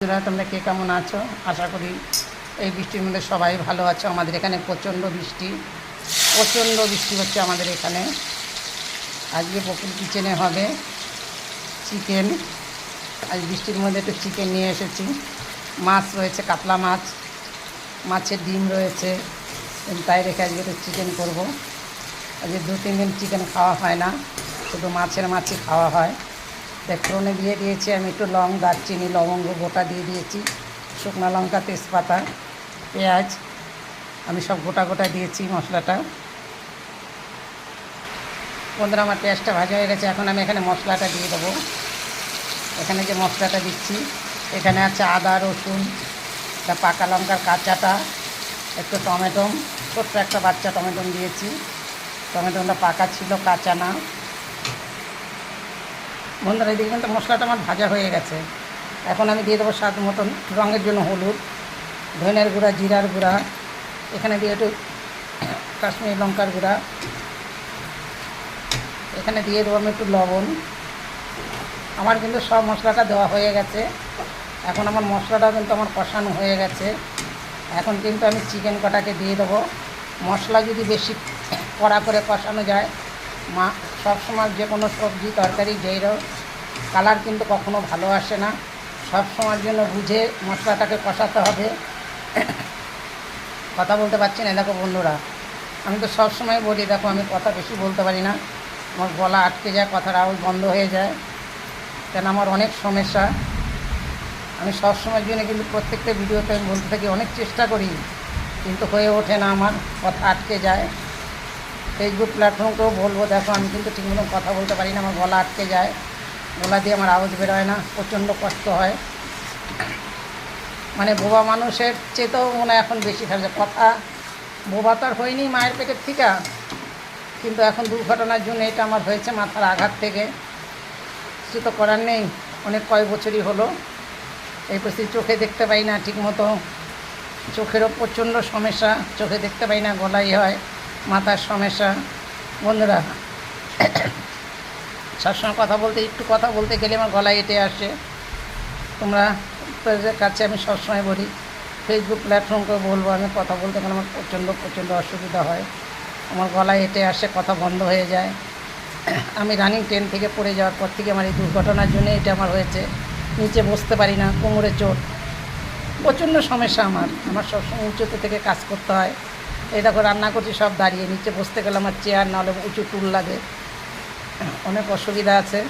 বন্ধুরা, তোমরা কে কেমন আছো? আশা করি এই বৃষ্টির মধ্যে সবাই ভালো আছো। আমাদের এখানে প্রচণ্ড বৃষ্টি হচ্ছে আমাদের এখানে। আজকে বকুল কিচেনে হবে চিকেন। আজ বৃষ্টির মধ্যে একটু চিকেন নিয়ে এসেছি। মাছ রয়েছে, কাতলা মাছ, মাছের ডিম রয়েছে, তাই রেখে আজকে একটু চিকেন করবো। আজকে 2-3 দিন চিকেন খাওয়া হয় না, শুধু মাছই খাওয়া হয়। ফোড়নে দিয়ে দিয়েছি আমি একটু লং, দারচিনি, লবঙ্গ গোটা দিয়ে দিয়েছি, শুকনো লঙ্কা, তেজপাতা, পেঁয়াজ আমি সব গোটা দিয়েছি মশলাটা। বন্ধুরা, আমার পেঁয়াজটা ভাজা হয়ে গেছে। এখন আমি এখানে মশলাটা দিয়ে দেবো। এখানে যে মশলাটা দিচ্ছি, এখানে আছে আদা, রসুন, একটা পাকা লঙ্কার কাঁচাটা, একটু টমেটো, ছোট্ট একটা বাচ্চা টমেটো দিয়েছি। টমেটোটা পাকা ছিল, কাঁচা না। বন্ধুরা, এদিকে কিন্তু মশলাটা আমার ভাজা হয়ে গেছে। এখন আমি দিয়ে দেবো স্বাদ মতন রঙের জন্য হলুদ, ধনের গুঁড়া, জিরার গুঁড়া, এখানে দিয়ে একটু কাশ্মীরি লঙ্কার গুঁড়া, এখানে দিয়ে দেবো আমি একটু লবণ। আমার কিন্তু সব মশলাটা দেওয়া হয়ে গেছে। এখন আমার মশলাটা কিন্তু আমার কষানো হয়ে গেছে। এখন কিন্তু আমি চিকেন কটাকে দিয়ে দেবো। মশলা যদি বেশি কড়া করে কষানো যায়, সবসময় যে কোনো সবজি তরকারি যেই কালার কিন্তু কখনো ভালো আসে না। সব সময়ের জন্য বুঝে মশলাটাকে কষাতে হবে। কথা বলতে পারছি না, দেখো বন্ধুরা, আমি তো সব সময় বলি, দেখো আমি কথা বেশি বলতে পারি না, আমার গলা আটকে যায়, কথার আওয়াজ বন্ধ হয়ে যায়, কেন আমার অনেক সমস্যা। আমি সব সময়ের জন্য কিন্তু প্রত্যেকটা ভিডিওতে আমি বলতে থাকি, অনেক চেষ্টা করি, কিন্তু হয়ে ওঠে না, আমার কথা আটকে যায়। ফেসবুক প্ল্যাটফর্মকেও বলবো, দেখো আমি কিন্তু ঠিক মতন কথা বলতে পারি না, আমার গলা আটকে যায়, গলা দিয়ে আমার আওয়াজ বেরোয় না, প্রচণ্ড কষ্ট হয়। মানে বোবা মানুষের চেয়েতেও মনে হয় এখন বেশি খারাপ কথা। বোবা তো আর হয়নি মায়ের পেটের থেকে, কিন্তু এখন দুর্ঘটনার জন্য এটা আমার হয়েছে, মাথার আঘাত থেকে। কিছু তো করার নেই, অনেক কয়েক বছরই হলো এই পরিস্থিতি। চোখে দেখতে পাই না ঠিকমতো, চোখেরও প্রচণ্ড সমস্যা, চোখে দেখতে পাই না, গলাই হয়, মাথার সমস্যা। বন্ধুরা, সবসময় একটু কথা বলতে গেলে আমার গলায় এঁটে আসে। তোমরা কাছে আমি সবসময় বলি, ফেসবুক প্ল্যাটফর্মকে বলবো, আমি কথা বলতে গেলে আমার প্রচণ্ড অসুবিধা হয়, আমার গলায় এঁটে আসে, কথা বন্ধ হয়ে যায়। আমি রানিং ট্রেন থেকে পড়ে যাওয়ার পর থেকে আমার এই দুর্ঘটনার জন্য এটা আমার হয়েছে। নিচে বসতে পারি না, কোমরে চোট, প্রচণ্ড সমস্যা আমার সবসময় উঁচুতে থেকে কাজ করতে হয়। এই দেখো রান্না করছি সব দাঁড়িয়ে, নিচে বসতে গেলে আমার চেয়ার নাহলে উঁচু টুল লাগে, অনেক অসুবিধা আছে।